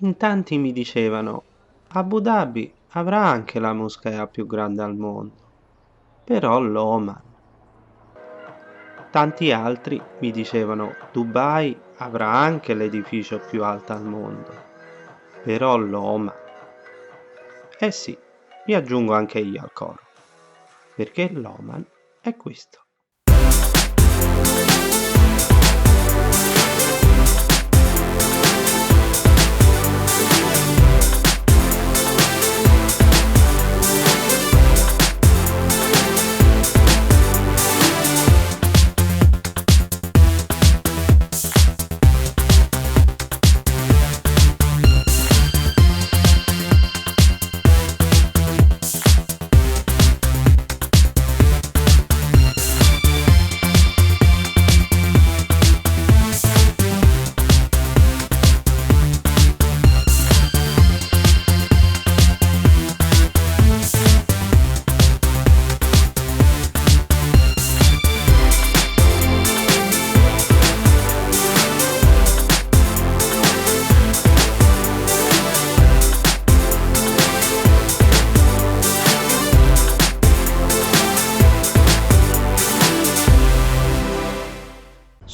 In tanti mi dicevano, Abu Dhabi avrà anche la moschea più grande al mondo, però l'Oman. Tanti altri mi dicevano, Dubai avrà anche l'edificio più alto al mondo, però l'Oman. Eh sì, mi aggiungo anche io al coro, perché l'Oman è questo.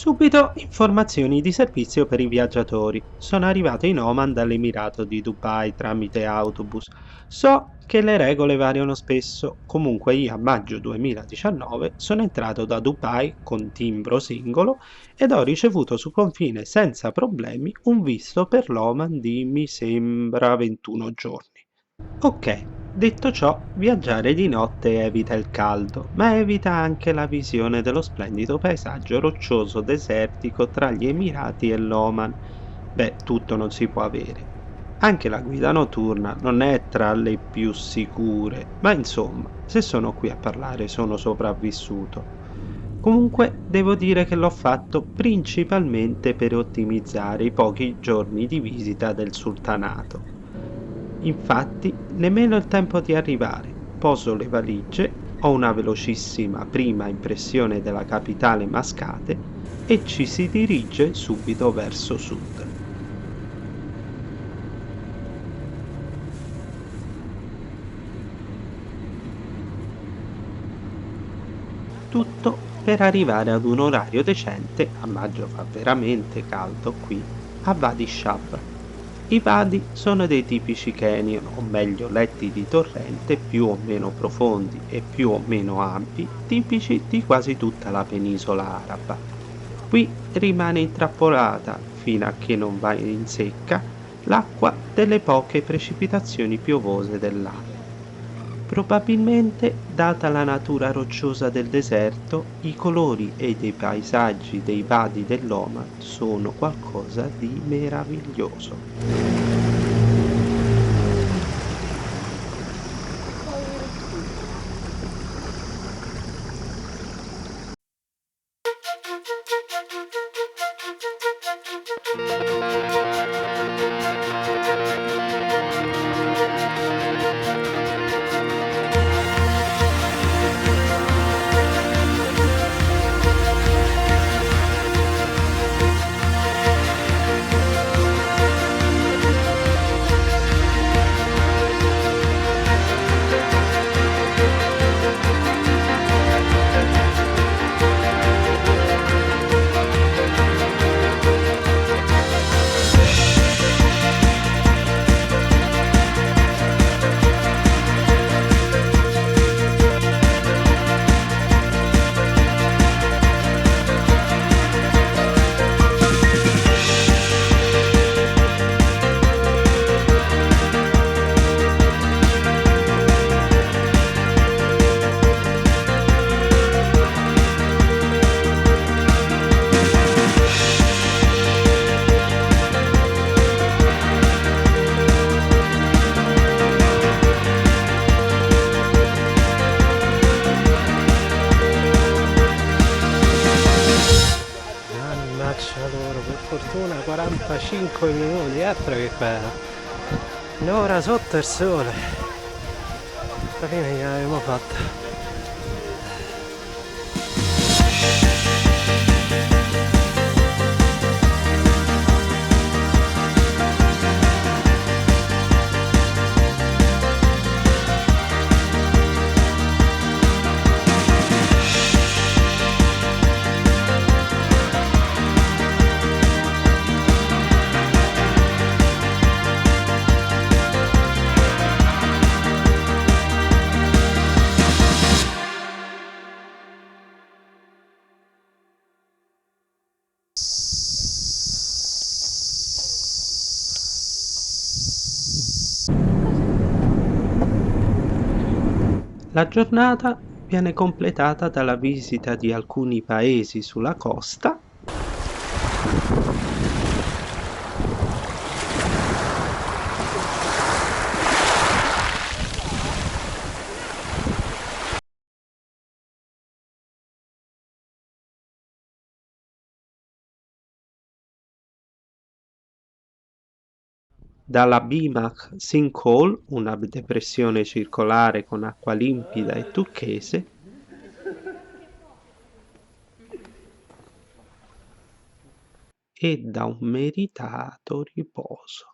Subito informazioni di servizio per i viaggiatori. Sono arrivato in Oman dall'Emirato di Dubai tramite autobus. So che le regole variano spesso. Comunque io a maggio 2019 sono entrato da Dubai con timbro singolo ed ho ricevuto su confine senza problemi un visto per l'Oman di mi sembra 21 giorni. Ok, detto ciò, viaggiare di notte evita il caldo, ma evita anche la visione dello splendido paesaggio roccioso desertico tra gli Emirati e l'Oman. Beh, tutto non si può avere. Anche la guida notturna non è tra le più sicure, ma insomma, se sono qui a parlare sono sopravvissuto. Comunque devo dire che l'ho fatto principalmente per ottimizzare i pochi giorni di visita del sultanato. Infatti, nemmeno il tempo di arrivare, poso le valigie, ho una velocissima prima impressione della capitale Mascate e ci si dirige subito verso sud. Tutto per arrivare ad un orario decente, a maggio fa veramente caldo qui, a Wadi Shab. I vadi sono dei tipici canyon, o meglio letti di torrente più o meno profondi e più o meno ampi, tipici di quasi tutta la penisola araba. Qui rimane intrappolata, fino a che non va in secca, l'acqua delle poche precipitazioni piovose dell'anno. Probabilmente, data la natura rocciosa del deserto, i colori e dei paesaggi dei vadi dell'Oman sono qualcosa di meraviglioso. Mannaggia loro, per fortuna 45 minuti, altro che bello. Un'ora sotto il sole. Alla fine l'abbiamo fatta. La giornata viene completata dalla visita di alcuni paesi sulla costa dalla Bimak Sinkhole, una depressione circolare con acqua limpida e turchese, e da un meritato riposo.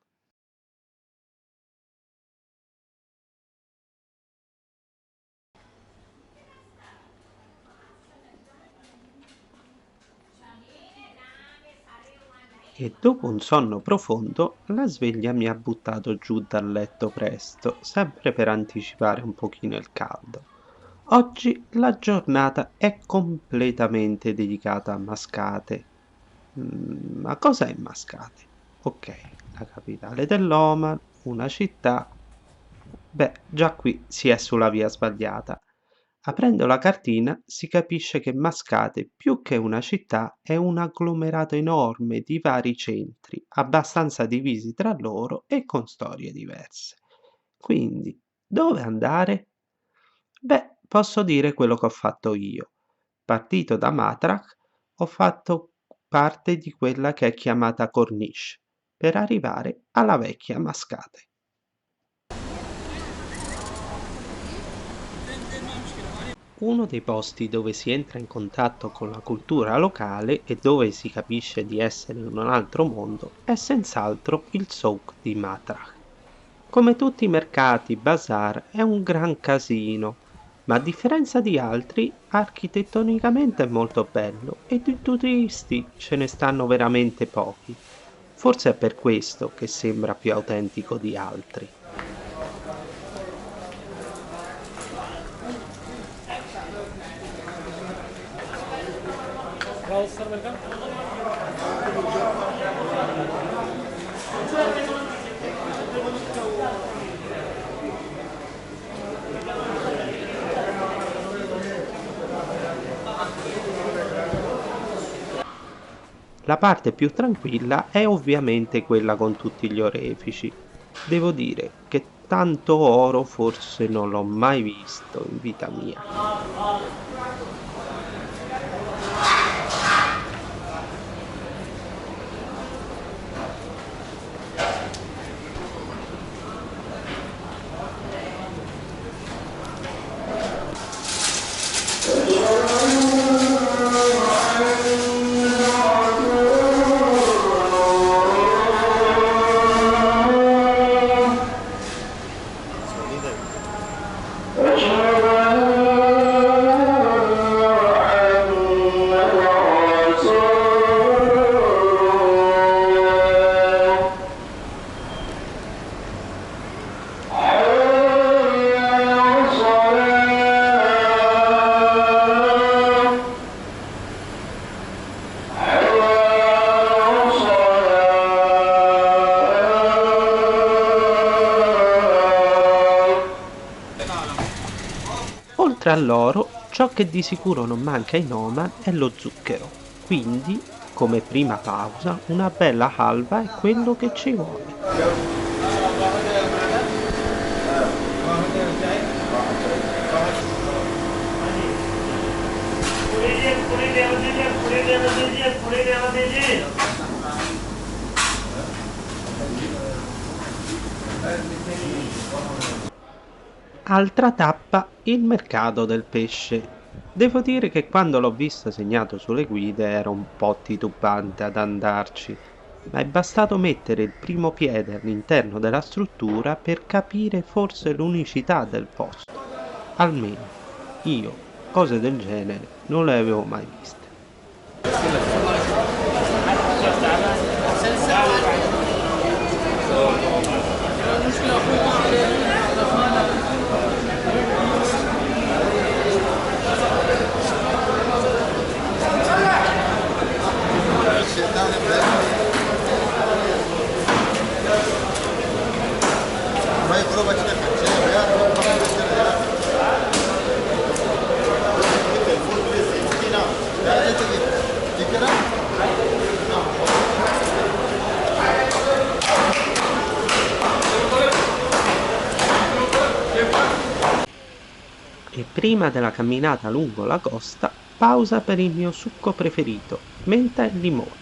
E dopo un sonno profondo la sveglia mi ha buttato giù dal letto presto, sempre per anticipare un pochino il caldo. Oggi la giornata è completamente dedicata a Mascate. Ma cos'è Mascate? Ok, la capitale dell'Oman, una città. Beh, già qui si è sulla via sbagliata. Aprendo la cartina si capisce che Mascate, più che una città, è un agglomerato enorme di vari centri, abbastanza divisi tra loro e con storie diverse. Quindi, dove andare? Beh, posso dire quello che ho fatto io. Partito da Matrak, ho fatto parte di quella che è chiamata Corniche, per arrivare alla vecchia Mascate. Uno dei posti dove si entra in contatto con la cultura locale e dove si capisce di essere in un altro mondo è senz'altro il souk di Matrach. Come tutti i mercati, bazar è un gran casino, ma a differenza di altri, architettonicamente è molto bello e di turisti ce ne stanno veramente pochi. Forse è per questo che sembra più autentico di altri. La parte più tranquilla è ovviamente quella con tutti gli orefici. Devo dire che tanto oro forse non l'ho mai visto in vita mia. Oltre all'oro, ciò che di sicuro non manca in Oman è lo zucchero. Quindi, come prima pausa, una bella halva è quello che ci vuole. Altra tappa, il mercato del pesce. Devo dire che quando l'ho visto segnato sulle guide ero un po' titubante ad andarci, ma è bastato mettere il primo piede all'interno della struttura per capire forse l'unicità del posto. Almeno io cose del genere non le avevo mai viste. E prima della camminata lungo la costa, pausa per il mio succo preferito, menta e limone.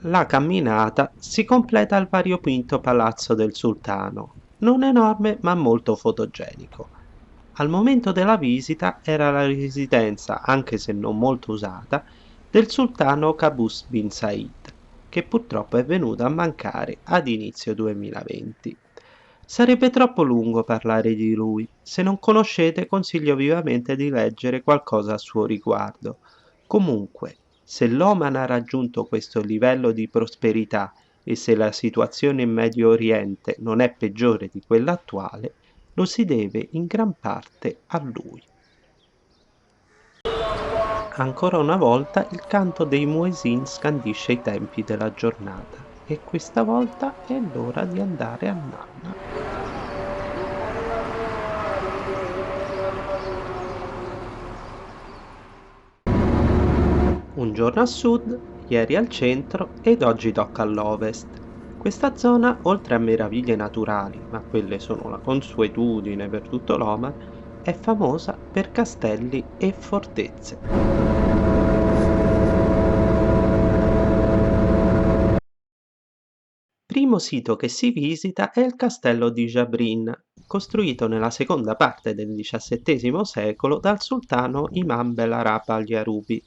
La camminata si completa al variopinto palazzo del sultano, non enorme ma molto fotogenico. Al momento della visita era la residenza, anche se non molto usata, del sultano Qaboos bin Said, che purtroppo è venuto a mancare ad inizio 2020. Sarebbe troppo lungo parlare di lui, se non conoscete consiglio vivamente di leggere qualcosa a suo riguardo. Comunque, se l'Oman ha raggiunto questo livello di prosperità e se la situazione in Medio Oriente non è peggiore di quella attuale, lo si deve in gran parte a lui. Ancora una volta il canto dei muezzin scandisce i tempi della giornata e questa volta è l'ora di andare a nanna. Un giorno a sud, ieri al centro ed oggi tocca all'ovest. Questa zona, oltre a meraviglie naturali, ma quelle sono la consuetudine per tutto l'Oman, è famosa per castelli e fortezze. Primo sito che si visita è il castello di Jabrin, costruito nella seconda parte del XVII secolo dal sultano Imam Belarab al-Yarubi.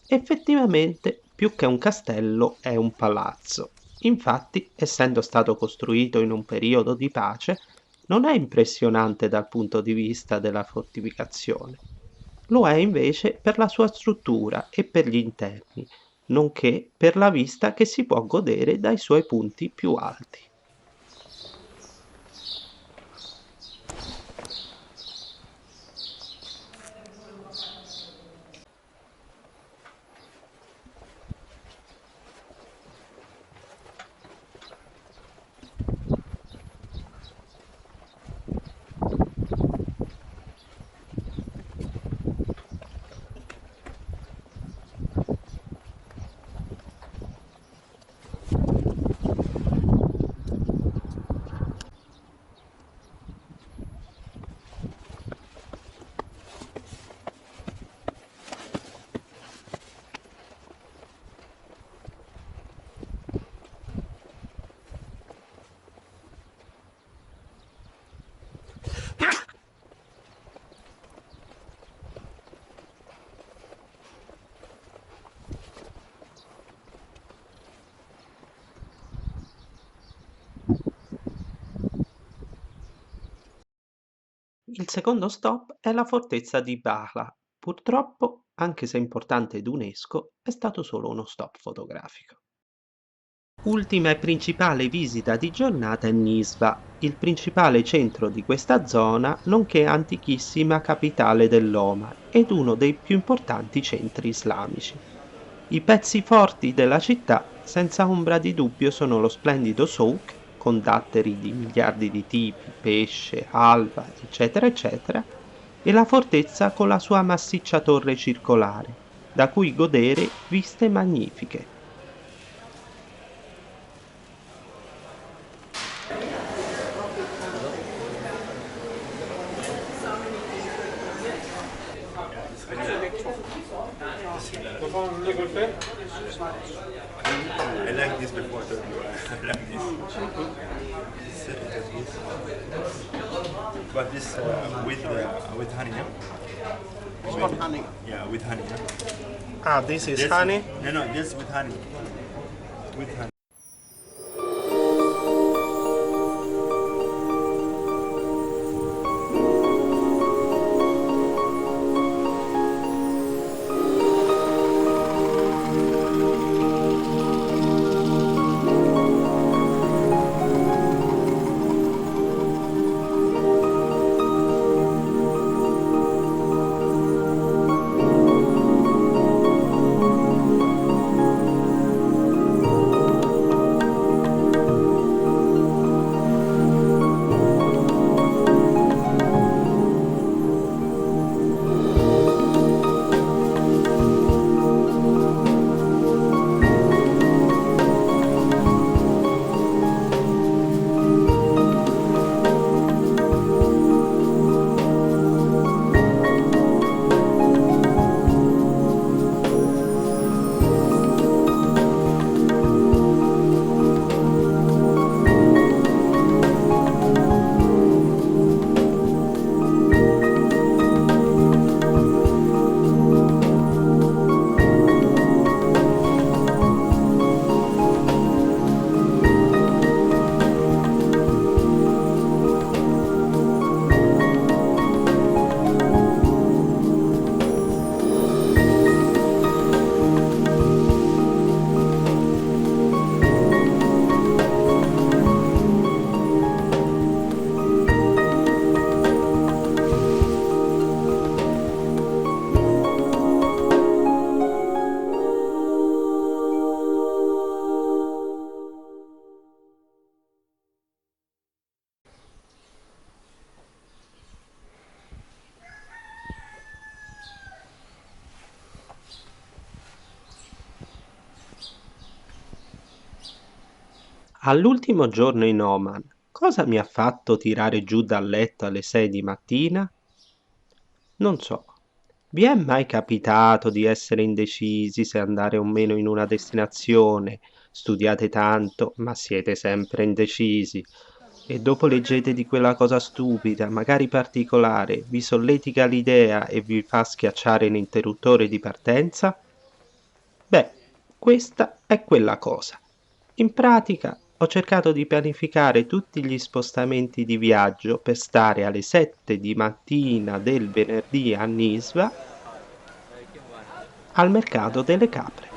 Effettivamente, più che un castello, è un palazzo. Infatti, essendo stato costruito in un periodo di pace, non è impressionante dal punto di vista della fortificazione. Lo è invece per la sua struttura e per gli interni, nonché per la vista che si può godere dai suoi punti più alti. Il secondo stop è la fortezza di Bala. Purtroppo, anche se importante ed UNESCO, è stato solo uno stop fotografico. Ultima e principale visita di giornata è Nisva, il principale centro di questa zona, nonché antichissima capitale dell'Oman ed uno dei più importanti centri islamici. I pezzi forti della città, senza ombra di dubbio, sono lo splendido souk, con datteri di miliardi di tipi, pesce, alba, eccetera, eccetera, e la fortezza con la sua massiccia torre circolare, da cui godere viste magnifiche. I like this before I told you. I like this. But this with honey, yeah? It's got honey. Yeah, with honey. Yeah? Ah, this is This- honey? No, no, this with honey. With honey. All'ultimo giorno in Oman, cosa mi ha fatto tirare giù dal letto alle 6 di mattina? Non so. Vi è mai capitato di essere indecisi se andare o meno in una destinazione? Studiate tanto, ma siete sempre indecisi. E dopo leggete di quella cosa stupida, magari particolare, vi solletica l'idea e vi fa schiacciare l'interruttore di partenza? Beh, questa è quella cosa. In pratica ho cercato di pianificare tutti gli spostamenti di viaggio per stare alle 7 di mattina del venerdì a Nisva al mercato delle capre.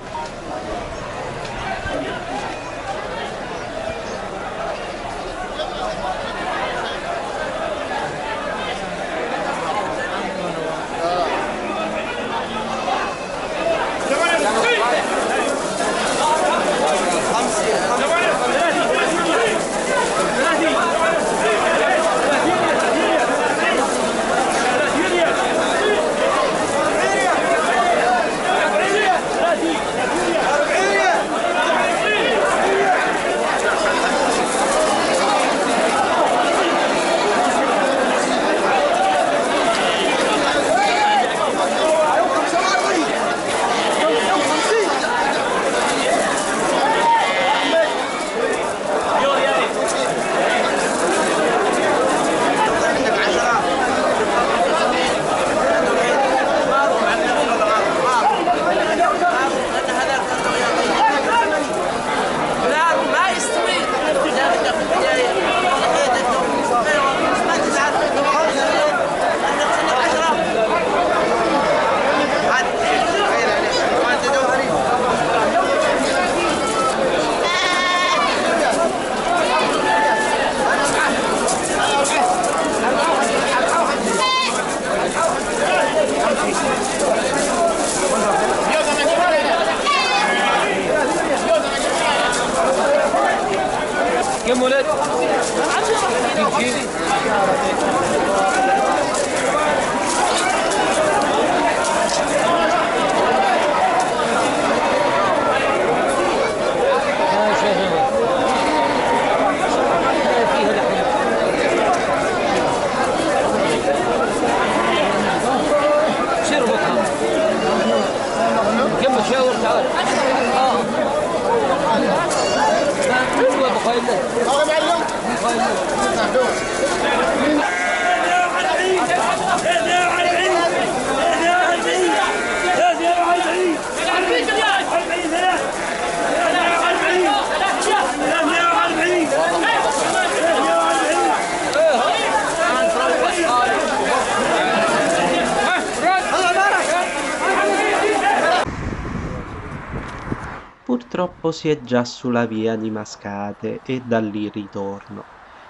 Purtroppo si è già sulla via di Mascate e da lì ritorno.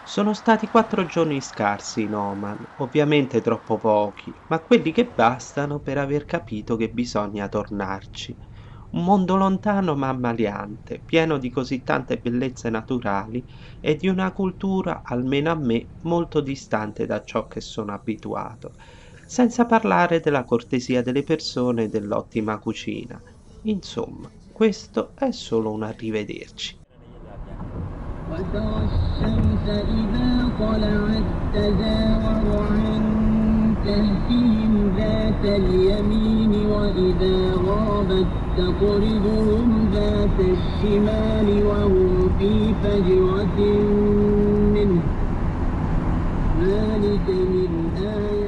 Sono stati 4 giorni scarsi in Oman, ovviamente troppo pochi, ma quelli che bastano per aver capito che bisogna tornarci. Un mondo lontano ma ammaliante, pieno di così tante bellezze naturali e di una cultura, almeno a me, molto distante da ciò che sono abituato, senza parlare della cortesia delle persone e dell'ottima cucina. Insomma, questo è solo un arrivederci. وترى الشمس إذا طلعت تزاور عن كهفهم ذات اليمين وإذا غابت تقرضهم ذات الشمال وهم في فجوة منه ذلك من آيات